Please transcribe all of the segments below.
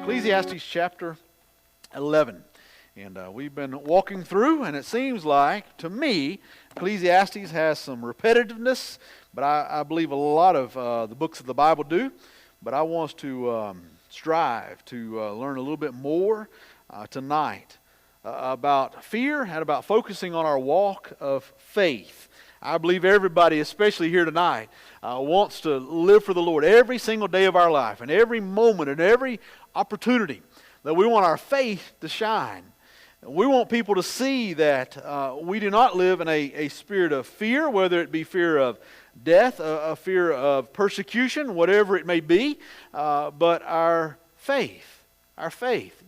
Ecclesiastes chapter 11. And we've been walking through, and it seems like, to me, Ecclesiastes has some repetitiveness, but I believe a lot of the books of the Bible do. But I want us to strive to learn a little bit more tonight about fear and about focusing on our walk of faith. I believe everybody, especially here tonight, wants to live for the Lord every single day of our life, and every moment and every opportunity that we want our faith to shine. We want people to see that we do not live in a spirit of fear, whether it be fear of death, a fear of persecution, whatever it may be, but our faith,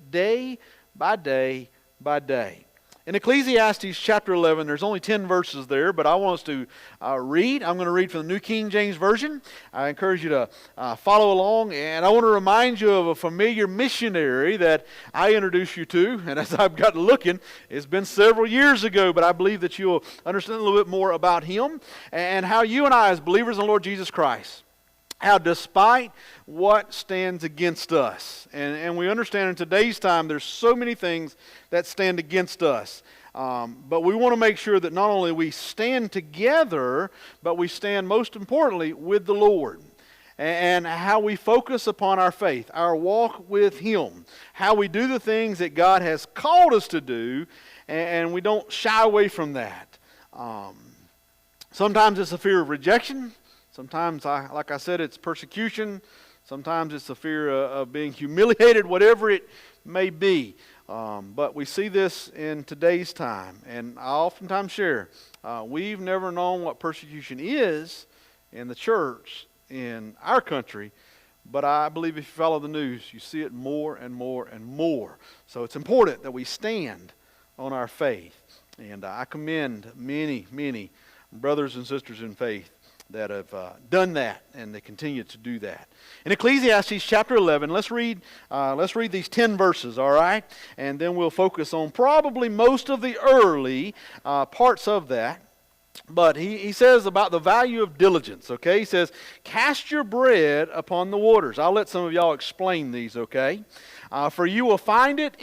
day by day by day. In Ecclesiastes chapter 11, there's only 10 verses there, but I want us to read. I'm going to read from the New King James Version. I encourage you to follow along, and I want to remind you of a familiar missionary that I introduced you to, and as I've gotten looking, it's been several years ago, but I believe that you'll understand a little bit more about him and how you and I, as believers in the Lord Jesus Christ, how despite what stands against us, and we understand in today's time there's so many things that stand against us, but we want to make sure that not only we stand together, but we stand most importantly with the Lord, and how we focus upon our faith, our walk with Him, how we do the things that God has called us to do, and we don't shy away from that. Sometimes it's a fear of rejection. Sometimes, like I said, it's persecution. Sometimes it's a fear of being humiliated, whatever it may be. But we see this in today's time. And I oftentimes share, we've never known what persecution is in the church in our country. But I believe if you follow the news, you see it more and more and more. So it's important that we stand on our faith. And I commend many, many brothers and sisters in faith that have done that, and they continue to do that. In Ecclesiastes chapter 11, let's read these 10 verses, all right? And then we'll focus on probably most of the early parts of that. But he says about the value of diligence, okay? He says, cast your bread upon the waters. I'll let some of y'all explain these, okay? For you will find it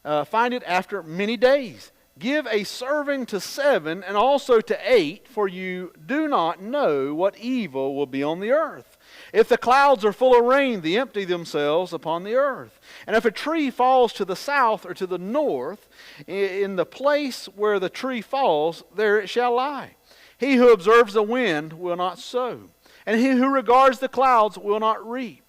after many days. Give a serving to 7 and also to 8, for you do not know what evil will be on the earth. If the clouds are full of rain, they empty themselves upon the earth. And if a tree falls to the south or to the north, in the place where the tree falls, there it shall lie. He who observes the wind will not sow, and he who regards the clouds will not reap.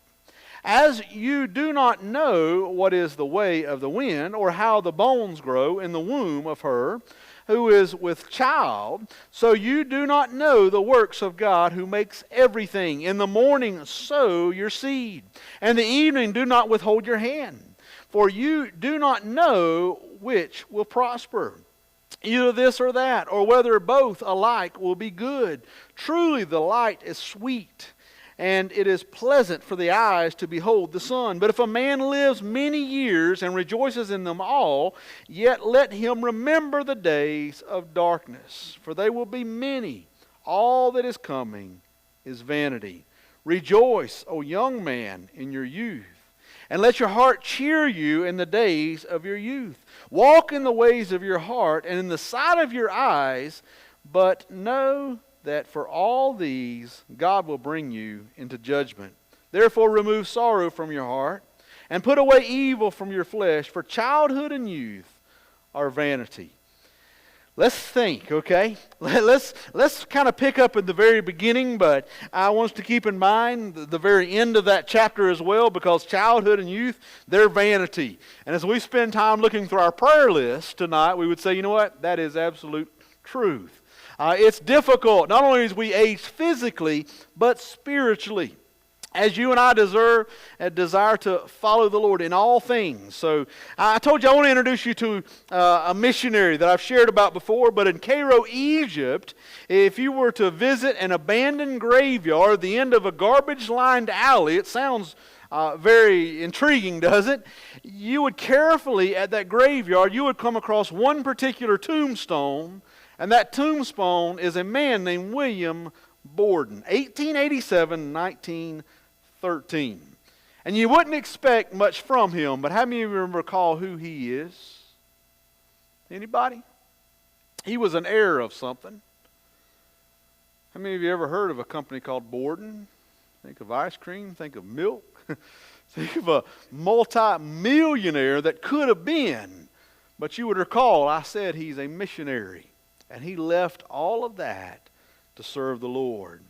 As you do not know what is the way of the wind, or how the bones grow in the womb of her who is with child, so you do not know the works of God who makes everything. In the morning sow your seed, and the evening do not withhold your hand. For you do not know which will prosper, either this or that, or whether both alike will be good. Truly the light is sweet, and it is pleasant for the eyes to behold the sun. But if a man lives many years and rejoices in them all, yet let him remember the days of darkness, for they will be many. All that is coming is vanity. Rejoice, O young man, in your youth, and let your heart cheer you in the days of your youth. Walk in the ways of your heart and in the sight of your eyes, but know that for all these God will bring you into judgment. Therefore remove sorrow from your heart, and put away evil from your flesh, for childhood and youth are vanity. Let's think, okay? Let's kind of pick up at the very beginning, but I want us to keep in mind the very end of that chapter as well, because childhood and youth, they're vanity. And as we spend time looking through our prayer list tonight, we would say, you know what? That is absolute truth. It's difficult, not only as we age physically, but spiritually, as you and I desire to follow the Lord in all things. So I told you I want to introduce you to a missionary that I've shared about before, but in Cairo, Egypt, if you were to visit an abandoned graveyard, the end of a garbage-lined alley, it sounds very intriguing, does it? You would carefully, at that graveyard, you would come across one particular tombstone. And that tombstone is a man named William Borden, 1887-1913. And you wouldn't expect much from him, but how many of you recall who he is? Anybody? He was an heir of something. How many of you ever heard of a company called Borden? Think of ice cream, think of milk. Think of a multi-millionaire that could have been. But you would recall I said he's a missionary. And he left all of that to serve the Lord.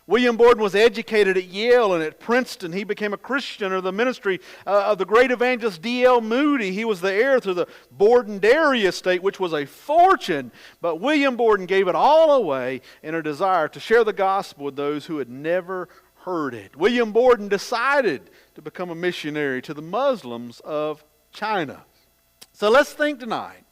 William Borden was educated at Yale and at Princeton. He became a Christian under the ministry of the great evangelist D.L. Moody. He was the heir to the Borden dairy estate, which was a fortune. But William Borden gave it all away in a desire to share the gospel with those who had never heard it. William Borden decided to become a missionary to the Muslims of China. So let's think tonight.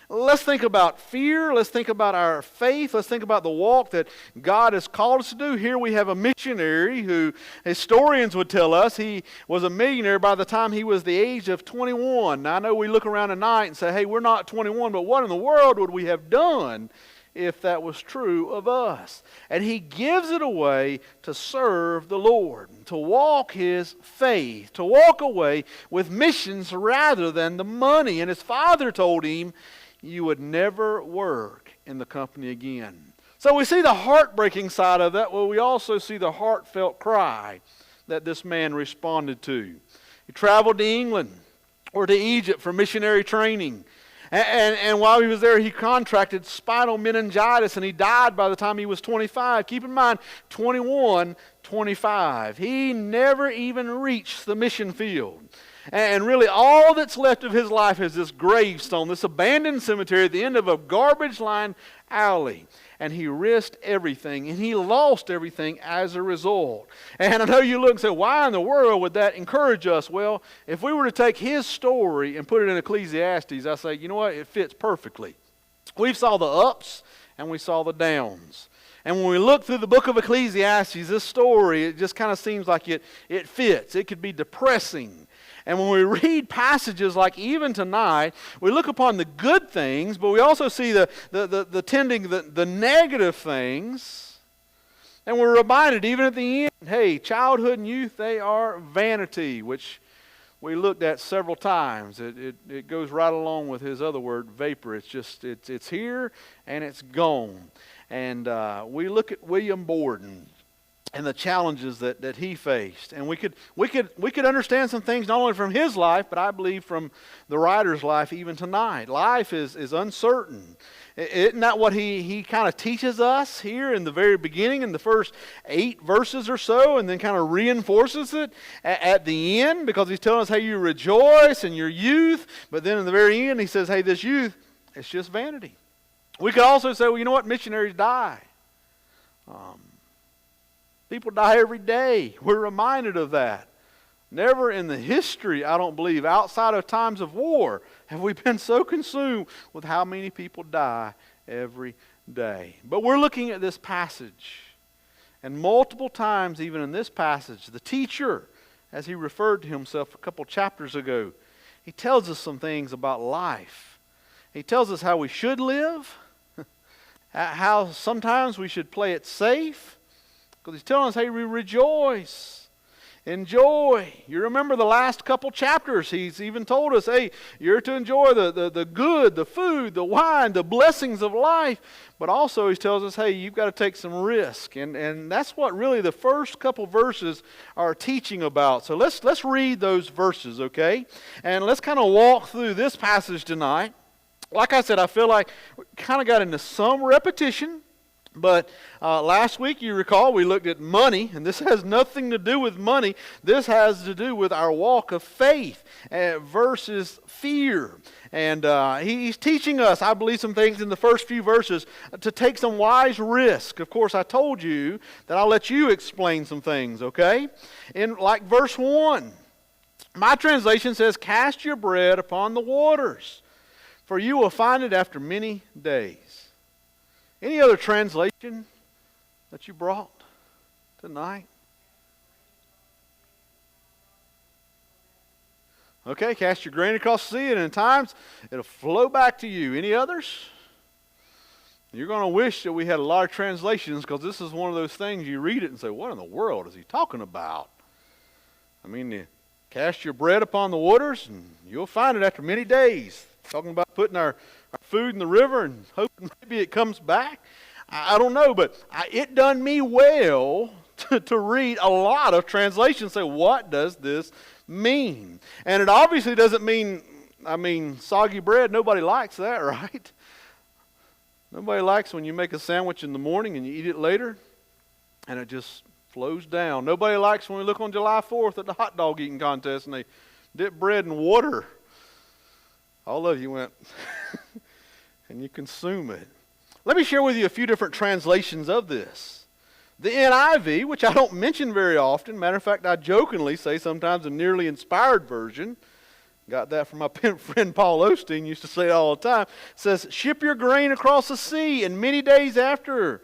Let's think about fear. Let's think about our faith. Let's think about the walk that God has called us to do. Here we have a missionary who historians would tell us he was a millionaire by the time he was the age of 21. Now I know we look around tonight and say, hey, we're not 21, but what in the world would we have done if that was true of us? And he gives it away to serve the Lord, to walk his faith, to walk away with missions rather than the money. And his father told him, you would never work in the company again. So we see the heartbreaking side of that. Well, we also see the heartfelt cry that this man responded to. He traveled to England or to Egypt for missionary training. And while he was there, he contracted spinal meningitis, and he died by the time he was 25. Keep in mind, 21, 25. He never even reached the mission field. And really all that's left of his life is this gravestone, this abandoned cemetery at the end of a garbage-lined alley. And he risked everything, and he lost everything as a result. And I know you look and say, why in the world would that encourage us? Well, if we were to take his story and put it in Ecclesiastes, I say, you know what? It fits perfectly. We saw the ups and we saw the downs. And when we look through the book of Ecclesiastes, this story, it just kind of seems like it fits. It could be depressing. And when we read passages like even tonight, we look upon the good things, but we also see the negative things. And we're reminded even at the end, hey, childhood and youth, they are vanity, which we looked at several times. It goes right along with his other word, vapor. It's just, it's here and it's gone. And we look at William Borden and the challenges that he faced. And we could understand some things not only from his life, but I believe from the writer's life even tonight. Life is uncertain. Isn't that what he kind of teaches us here in the very beginning, in the first 8 verses or so, and then kind of reinforces it at the end, because he's telling us, hey, you rejoice in your youth, but then in the very end he says, hey, this youth, it's just vanity. We could also say, well, you know what, missionaries die. People die every day. We're reminded of that. Never in the history, I don't believe, outside of times of war, have we been so consumed with how many people die every day. But we're looking at this passage. And multiple times, even in this passage, the teacher, as he referred to himself a couple chapters ago, he tells us some things about life. He tells us how we should live, how sometimes we should play it safe, because he's telling us, hey, we rejoice, enjoy. You remember the last couple chapters, he's even told us, hey, you're to enjoy the good, the food, the wine, the blessings of life. But also he tells us, hey, you've got to take some risk. And that's what really the first couple verses are teaching about. So let's read those verses, okay? And let's kind of walk through this passage tonight. Like I said, I feel like we kind of got into some repetition. But last week, you recall, we looked at money, and this has nothing to do with money. This has to do with our walk of faith versus fear. And he's teaching us, I believe, some things in the first few verses to take some wise risk. Of course, I told you that I'll let you explain some things, okay? In like verse 1, my translation says, cast your bread upon the waters, for you will find it after many days. Any other translation that you brought tonight? Okay, cast your grain across the sea, and in times it'll flow back to you. Any others? You're going to wish that we had a lot of translations, because this is one of those things you read it and say, what in the world is he talking about? I mean, Cast your bread upon the waters, and you'll find it after many days. Talking about putting our food in the river and hoping maybe it comes back. I don't know, but it done me well to read a lot of translations and say, what does this mean? And it obviously doesn't mean, soggy bread. Nobody likes that, right? Nobody likes when you make a sandwich in the morning and you eat it later and it just flows down. Nobody likes when we look on July 4th at the hot dog eating contest and they dip bread in water. All of you went and you consume it. Let me share with you a few different translations of this. The NIV, which I don't mention very often. Matter of fact, I jokingly say sometimes a nearly inspired version. Got that from my friend Paul Osteen, used to say it all the time. Says, ship your grain across the sea, and many days after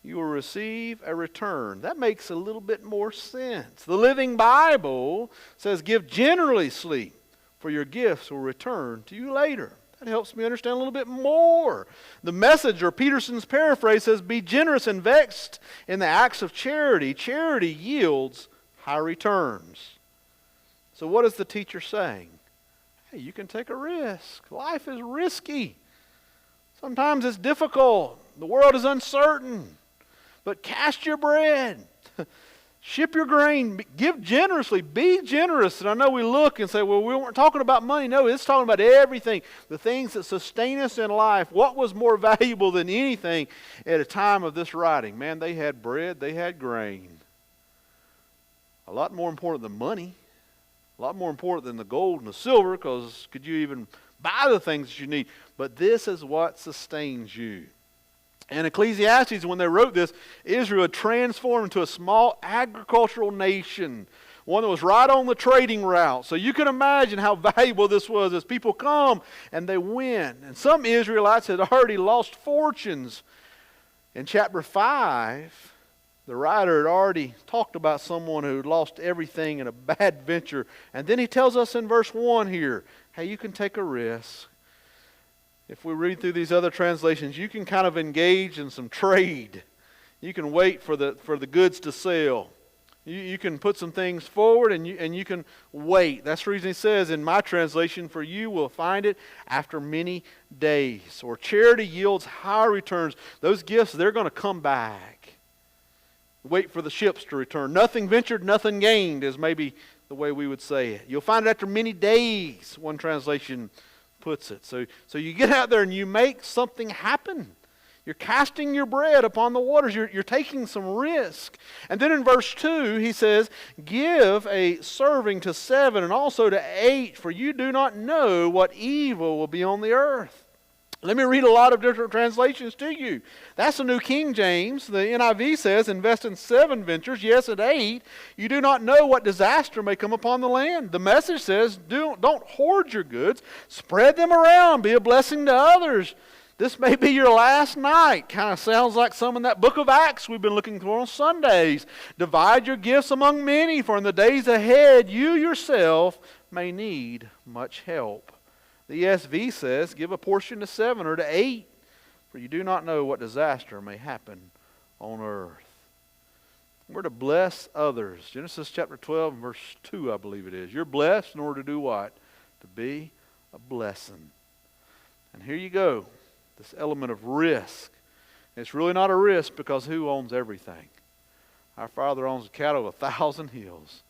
you will receive a return. That makes a little bit more sense. The Living Bible says, give generously, for your gifts will return to you later. That helps me understand a little bit more. The Message, or Peterson's paraphrase, says, be generous and vexed in the acts of charity. Charity yields high returns. So what is the teacher saying? Hey, you can take a risk. Life is risky. Sometimes it's difficult. The world is uncertain. But cast your bread. Ship your grain. Give generously. Be generous. And I know we look and say, well, we weren't talking about money. No, it's talking about everything. The things that sustain us in life. What was more valuable than anything at a time of this writing? Man, they had bread. They had grain. A lot more important than money. A lot more important than the gold and the silver, because could you even buy the things that you need? But this is what sustains you. And Ecclesiastes, when they wrote this, Israel had transformed into a small agricultural nation, one that was right on the trading route. So you can imagine how valuable this was as people come and they win. And some Israelites had already lost fortunes. In chapter 5, the writer had already talked about someone who had lost everything in a bad venture. And then he tells us in verse 1 here, hey, you can take a risk. If we read through these other translations, you can kind of engage in some trade. You can wait for the goods to sell. You can put some things forward and you can wait. That's the reason he says in my translation, for you will find it after many days. Or charity yields high returns. Those gifts, they're going to come back. Wait for the ships to return. Nothing ventured, nothing gained is maybe the way we would say it. You'll find it after many days, one translation puts it. So you get out there and you make something happen. You're casting your bread upon the waters. You're taking some risk. And then in verse 2, he says, give a serving to 7 and also to 8, for you do not know what evil will be on the earth. Let me read a lot of different translations to you. That's the New King James. The NIV says, invest in 7 ventures, yes, at 8. You do not know what disaster may come upon the land. The Message says, don't hoard your goods. Spread them around. Be a blessing to others. This may be your last night. Kind of sounds like some in that book of Acts we've been looking for on Sundays. Divide your gifts among many, for in the days ahead you yourself may need much help. The ESV says, give a portion to 7 or to 8, for you do not know what disaster may happen on earth. We're to bless others. Genesis chapter 12 and verse 2, I believe it is. You're blessed in order to do what? To be a blessing. And here you go, this element of risk. It's really not a risk because who owns everything? Our Father owns the cattle of 1,000 hills.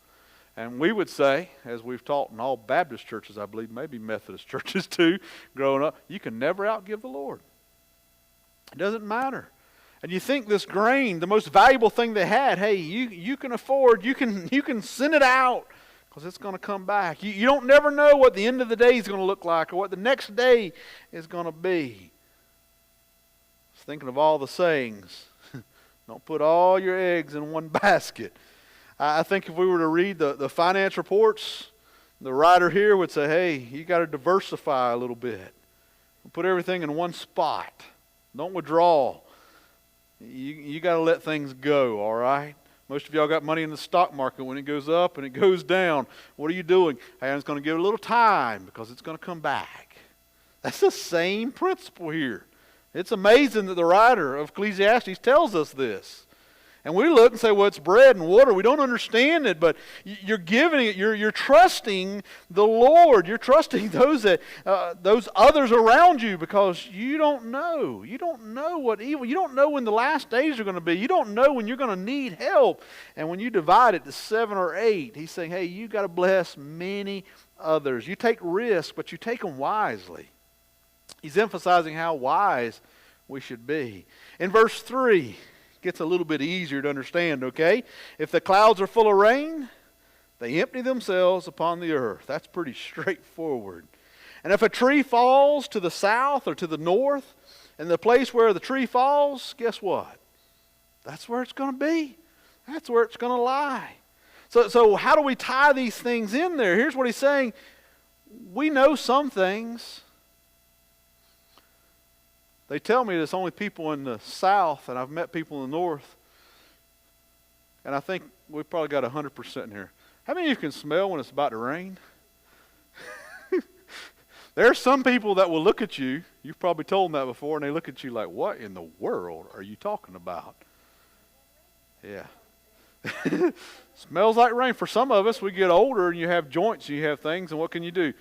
And we would say, as we've taught in all Baptist churches, I believe, maybe Methodist churches too, growing up, you can never outgive the Lord. It doesn't matter. And you think this grain, the most valuable thing they had, hey, you can afford, you can send it out because it's going to come back. You don't never know what the end of the day is going to look like or what the next day is going to be. I was thinking of all the sayings. Don't put all your eggs in one basket. I think if we were to read the finance reports, the writer here would say, hey, you got to diversify a little bit. Put everything in one spot. Don't withdraw. You got to let things go, all right? Most of y'all got money in the stock market. When it goes up and it goes down, what are you doing? Hey, I'm just going to give it a little time because it's going to come back. That's the same principle here. It's amazing that the writer of Ecclesiastes tells us this. And we look and say, well, it's bread and water. We don't understand it, but you're giving it. You're trusting the Lord. You're trusting those others around you, because you don't know. You don't know what evil. You don't know when the last days are going to be. You don't know when you're going to need help. And when you divide it to 7 or 8, he's saying, hey, you got to bless many others. You take risks, but you take them wisely. He's emphasizing how wise we should be. In verse 3, gets a little bit easier to understand, okay? If the clouds are full of rain, they empty themselves upon the earth. That's pretty straightforward. And if a tree falls to the south or to the north, and the place where the tree falls, guess what? That's where it's going to be. That's where it's going to lie. So how do we tie these things in there? Here's what he's saying. We know some things. They tell me there's only people in the south, and I've met people in the north, and I think we've probably got 100% in here. How many of you can smell when it's about to rain? There are some people that will look at you. You've probably told them that before, and they look at you like, what in the world are you talking about? Yeah. Smells like rain. For some of us, we get older, and you have joints, and you have things, and what can you do?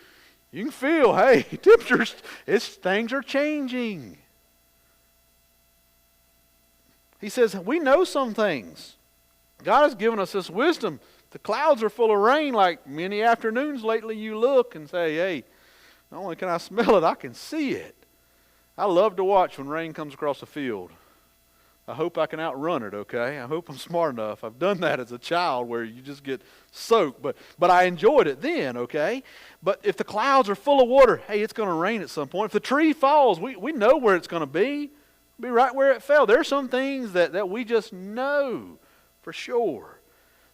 You can feel, hey, temperatures, things are changing. He says, we know some things. God has given us this wisdom. The clouds are full of rain. Like many afternoons lately, you look and say, hey, not only can I smell it, I can see it. I love to watch when rain comes across the field. I hope I can outrun it, okay? I hope I'm smart enough. I've done that as a child where you just get soaked, but I enjoyed it then, okay? But if the clouds are full of water, hey, it's going to rain at some point. If the tree falls, we know where it's going to be. Be right where it fell. There are some things that we just know for sure.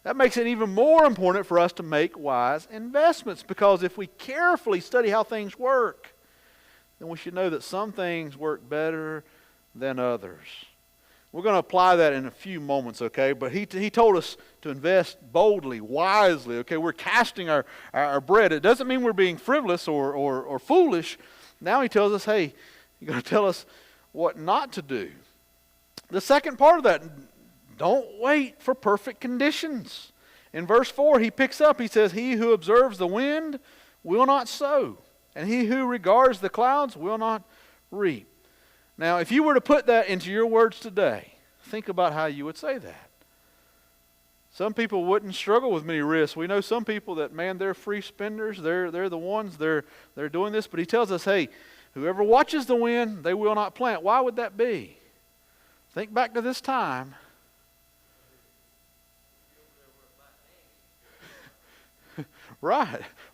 That makes it even more important for us to make wise investments, because if we carefully study how things work, then we should know that some things work better than others. We're going to apply that in a few moments, okay? But he told us to invest boldly, wisely, okay? We're casting our bread. It doesn't mean we're being frivolous or foolish. Now he tells us, hey, you're going to tell us what not to do. The second part of that, don't wait for perfect conditions. In verse 4, he picks up, he says, he who observes the wind will not sow, and he who regards the clouds will not reap. Now, if you were to put that into your words today, think about how you would say that. Some people wouldn't struggle with many risks. We know some people that, man, they're free spenders. They're the ones, they're doing this. But he tells us, hey, whoever watches the wind, they will not plant. Why would that be? Think back to this time.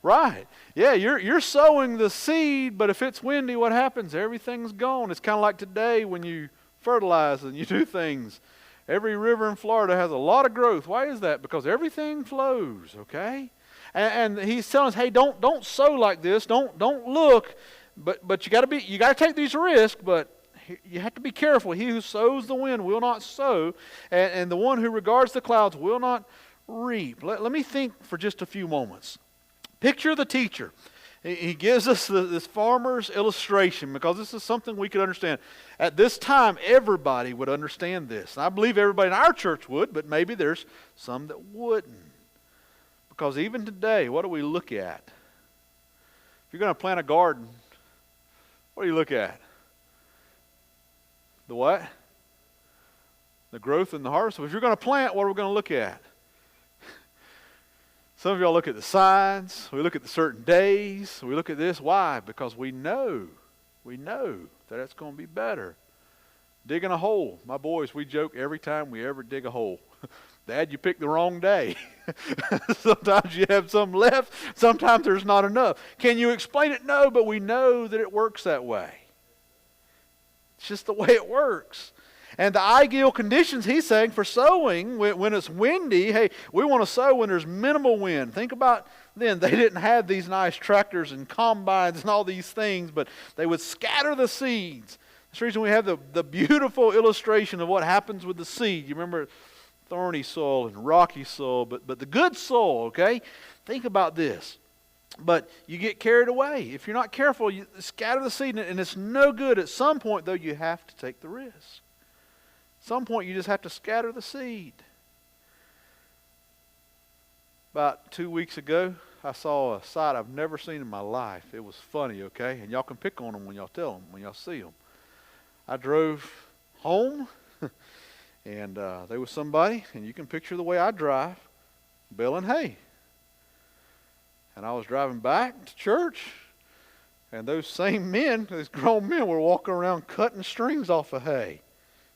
Right. Yeah, you're sowing the seed, but if it's windy, what happens? Everything's gone. It's kind of like today when you fertilize and you do things. Every river in Florida has a lot of growth. Why is that? Because everything flows, okay? And he's telling us, hey, don't sow like this. Don't look, but you got to take these risks, but you have to be careful. He who sows the wind will not sow, and the one who regards the clouds will not reap. Let me think for just a few moments. Picture the teacher. He gives us this farmer's illustration, because this is something we could understand. At this time, everybody would understand this. And I believe everybody in our church would, but maybe there's some that wouldn't. Because even today, what do we look at? If you're going to plant a garden, what do you look at? The what? The growth and the harvest. So if you're going to plant, what are we going to look at? Some of y'all look at the signs. We look at the certain days. We look at this. Why? Because we know that it's going to be better. Digging a hole. My boys, we joke every time we ever dig a hole. Dad, you picked the wrong day. Sometimes you have some left. Sometimes there's not enough. Can you explain it? No, but we know that it works that way. It's just the way it works. And the ideal conditions, he's saying, for sowing, when it's windy, hey, we want to sow when there's minimal wind. Think about then. They didn't have these nice tractors and combines and all these things, but they would scatter the seeds. That's the reason we have the beautiful illustration of what happens with the seed. You remember thorny soil and rocky soil, but the good soil, okay? Think about this. But you get carried away. If you're not careful, you scatter the seed, and it's no good. At some point, though, you have to take the risk. some point you just have to scatter the seed. About 2 weeks ago, I saw a sight I've never seen in my life. It was funny, okay? And y'all can pick on them when y'all tell them, when y'all see them. I drove home, and there was somebody, and you can picture the way I drive, baling hay. And I was driving back to church, and those same men, those grown men, were walking around cutting strings off of hay.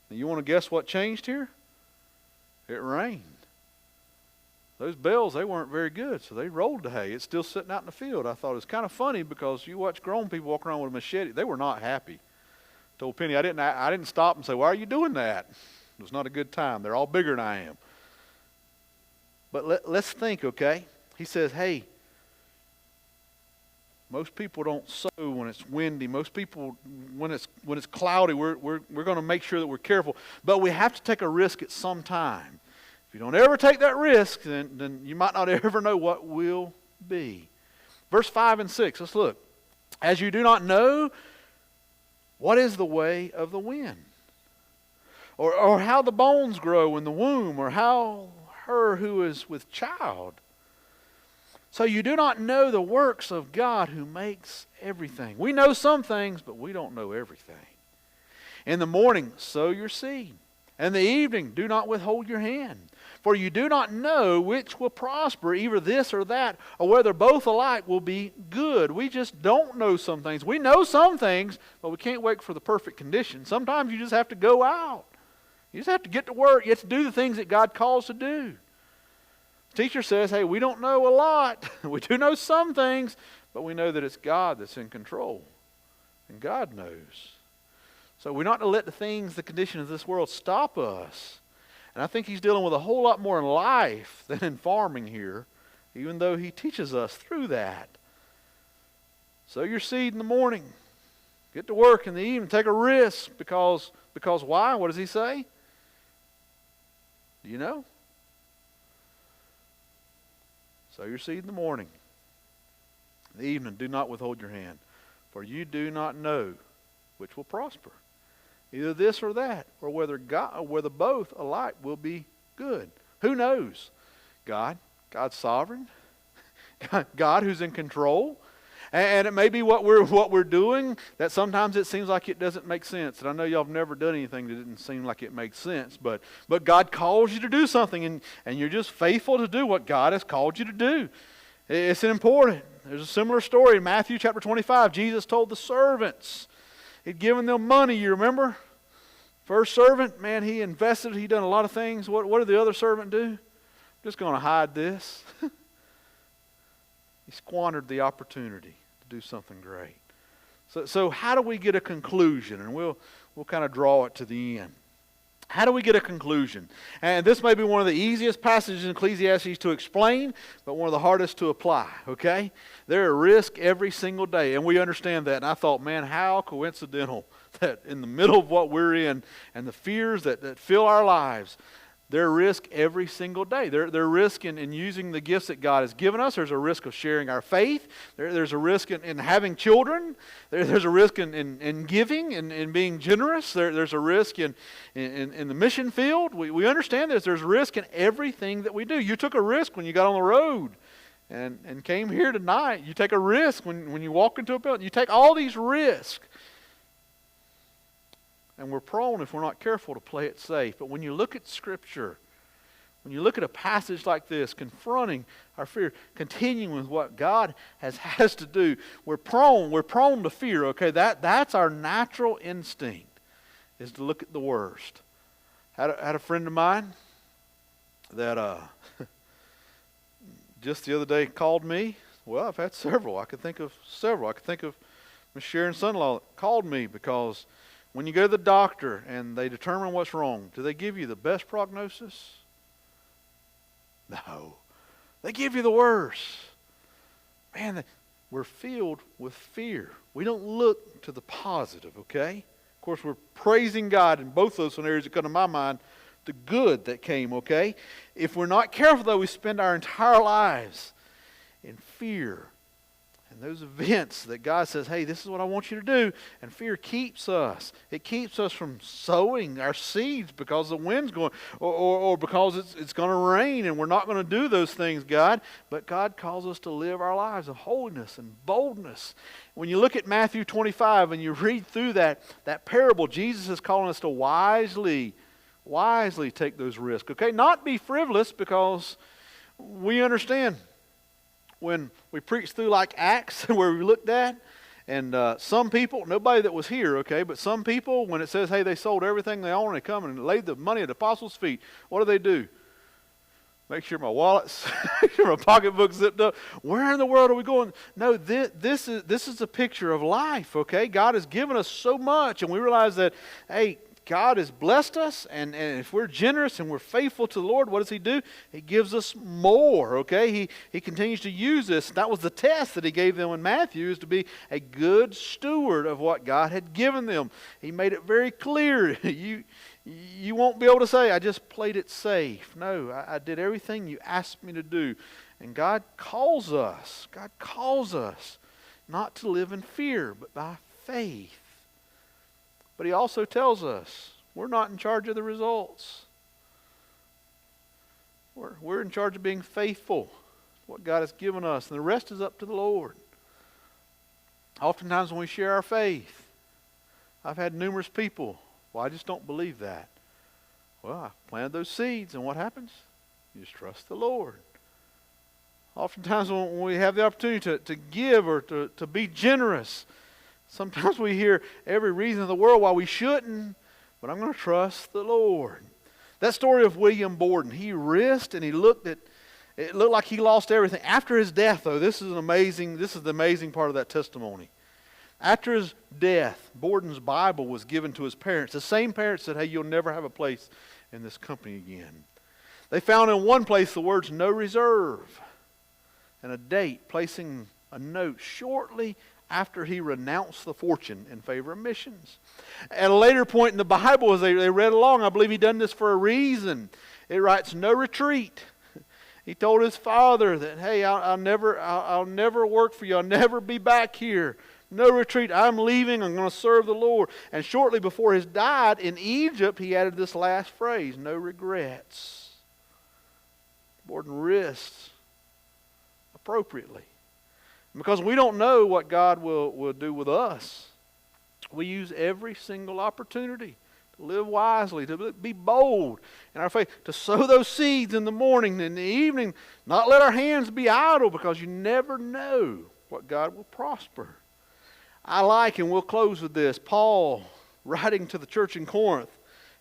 Now, you want to guess what changed here? It rained. Those bales, they weren't very good, so they rolled the hay. It's still sitting out in the field. I thought it was kind of funny because you watch grown people walk around with a machete. They were not happy. I told Penny, I didn't stop and say, why are you doing that? It was not a good time. They're all bigger than I am. But let's think, okay? He says, hey, most people don't sow when it's windy. Most people, when it's cloudy, we're going to make sure that we're careful. But we have to take a risk at some time. If you don't ever take that risk, then you might not ever know what will be. Verse 5 and 6, let's look. As you do not know what is the way of the wind, or how the bones grow in the womb, or how her who is with child. So you do not know the works of God who makes everything. We know some things, but we don't know everything. In the morning, sow your seed. And in the evening, do not withhold your hand. For you do not know which will prosper, either this or that, or whether both alike will be good. We just don't know some things. We know some things, but we can't wait for the perfect condition. Sometimes you just have to go out. You just have to get to work. You have to do the things that God calls to do. The teacher says, hey, we don't know a lot. We do know some things, but we know that it's God that's in control. And God knows. So we're not to let the things, the condition of this world stop us. And I think he's dealing with a whole lot more in life than in farming here, even though he teaches us through that. Sow your seed in the morning. Get to work in the evening. Take a risk because why? What does he say? Do you know? Sow your seed in the morning. In the evening, do not withhold your hand, for you do not know which will prosper. Either this or that, or whether both alike will be good. Who knows? God. God's sovereign. God who's in control. And it may be what we're doing that sometimes it seems like it doesn't make sense. And I know y'all have never done anything that didn't seem like it makes sense. But God calls you to do something, and you're just faithful to do what God has called you to do. It's important. There's a similar story in Matthew chapter 25. Jesus told the servants. He'd given them money, you remember? First servant, man, he invested, he done a lot of things. What did the other servant do? I'm just going to hide this. He squandered the opportunity to do something great. So how do we get a conclusion? And we'll kind of draw it to the end. How do we get a conclusion? And this may be one of the easiest passages in Ecclesiastes to explain, but one of the hardest to apply, okay? There are risks every single day, and we understand that. And I thought, man, how coincidental that in the middle of what we're in and the fears that fill our lives, there are risks every single day. There are risks in using the gifts that God has given us. There's a risk of sharing our faith. There's a risk in having children. There's a risk in giving and in being generous. There's a risk in the mission field. We understand this. There's risk in everything that we do. You took a risk when you got on the road and came here tonight. You take a risk when you walk into a building. You take all these risks. And we're prone, if we're not careful, to play it safe. But when you look at Scripture, when you look at a passage like this, confronting our fear, continuing with what God has to do, we're prone to fear, okay? That's our natural instinct, is to look at the worst. Had a friend of mine that just the other day called me. Well, I've had several. I could think of several. I could think of Miss Sharon's son-in-law that called me because when you go to the doctor and they determine what's wrong, do they give you the best prognosis? No. They give you the worst. Man, we're filled with fear. We don't look to the positive, okay? Of course, we're praising God in both those scenarios that come to my mind, the good that came, okay? If we're not careful, though, we spend our entire lives in fear. And those events that God says, hey, this is what I want you to do. And fear keeps us. It keeps us from sowing our seeds because the wind's going, or because it's going to rain and we're not going to do those things, God. But God calls us to live our lives of holiness and boldness. When you look at Matthew 25 and you read through that parable, Jesus is calling us to wisely take those risks. Okay, not be frivolous, because we understand when we preach through like Acts, where we looked at, and some people, nobody that was here, okay, but some people, when it says, hey, they sold everything they own and they come and laid the money at the apostles' feet, what do? Make sure my wallet's, make sure my pocketbook's zipped up. Where in the world are we going? No, this is a picture of life, okay? God has given us so much, and we realize that, hey, God has blessed us, and if we're generous and we're faithful to the Lord, what does He do? He gives us more, okay? He continues to use this. That was the test that He gave them in Matthew, is to be a good steward of what God had given them. He made it very clear. You won't be able to say, I just played it safe. No, I did everything you asked me to do. And God calls us not to live in fear, but by faith. But He also tells us we're not in charge of the results. We're in charge of being faithful, what God has given us, and the rest is up to the Lord. Oftentimes when we share our faith, I've had numerous people, well, I just don't believe that. Well, I planted those seeds, and what happens? You just trust the Lord. Oftentimes when we have the opportunity to give or to be generous, sometimes we hear every reason in the world why we shouldn't, but I'm going to trust the Lord. That story of William Borden, he risked and he looked at, it looked like he lost everything. After his death, though, this is the amazing part of that testimony. After his death, Borden's Bible was given to his parents. The same parents said, hey, you'll never have a place in this company again. They found in one place the words no reserve and a date, placing a note shortly after he renounced the fortune in favor of missions. At a later point in the Bible, as they read along, I believe he done this for a reason. It writes, no retreat. He told his father that, hey, I'll never work for you. I'll never be back here. No retreat. I'm leaving. I'm going to serve the Lord. And shortly before he died in Egypt, he added this last phrase, no regrets. Borden risked appropriately. Because we don't know what God will do with us, we use every single opportunity to live wisely, to be bold in our faith, to sow those seeds in the morning and in the evening, not let our hands be idle, because you never know what God will prosper. I like, and we'll close with this, Paul, writing to the church in Corinth,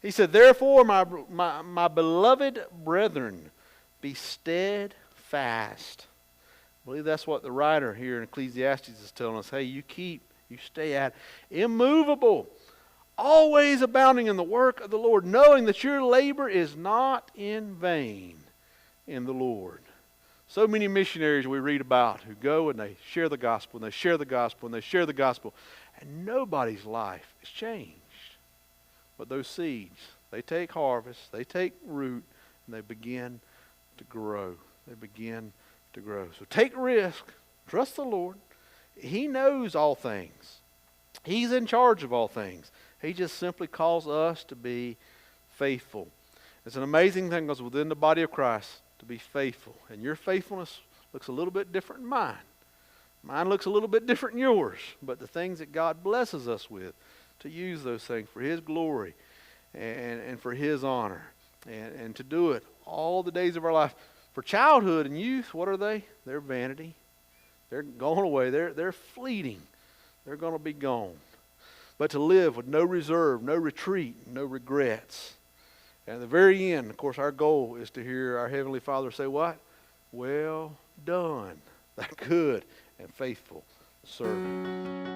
he said, therefore, my beloved brethren, be steadfast. I believe that's what the writer here in Ecclesiastes is telling us. Hey, you stay at immovable, always abounding in the work of the Lord, knowing that your labor is not in vain in the Lord. So many missionaries we read about who go and they share the gospel, and they share the gospel, and they share the gospel, and nobody's life is changed. But those seeds, they take harvest, they take root, and they begin to grow. They begin to grow. So take risk. Trust the Lord. He knows all things. He's in charge of all things. He just simply calls us to be faithful. It's an amazing thing, because within the body of Christ, to be faithful. And your faithfulness looks a little bit different than mine. Mine looks a little bit different than yours. But the things that God blesses us with, to use those things for His glory and for His honor. And to do it all the days of our life. For childhood and youth, what are they? They're vanity. They're going away. They're fleeting. They're going to be gone. But to live with no reserve, no retreat, no regrets. And at the very end, of course, our goal is to hear our Heavenly Father say what? Well done, thy good and faithful servant.